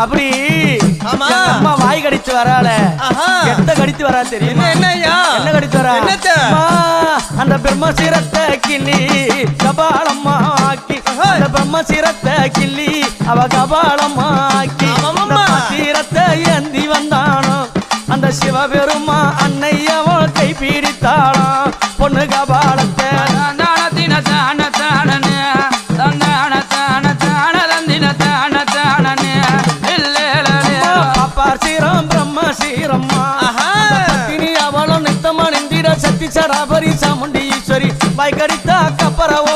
அப்படி அம்மா வாய் கடிச்சு வரால எந்த கடித்து வரா தெரியும் என்ன கடித்து வரா அந்த பிரம்மசிரத்தை கிள்ளி கபாலம்மா ஆக்கி அந்த பிரம்மசிரத்தை கிள்ளி அவ கபாலம்மா ஆக்கி சீரத்தை ஏந்தி வந்தானோ அந்த சிவபெருமா அன்னையவள் கை பீடித்தாளாம் பொண்ணு கபாலத்தை சீரம் பிரம்ம சீரம்மா அவளும் நித்தமா நிந்திர சக்தி சராபரி சாமுண்டி ஈஸ்வரி வாய் கடித்தா கப்பரவோ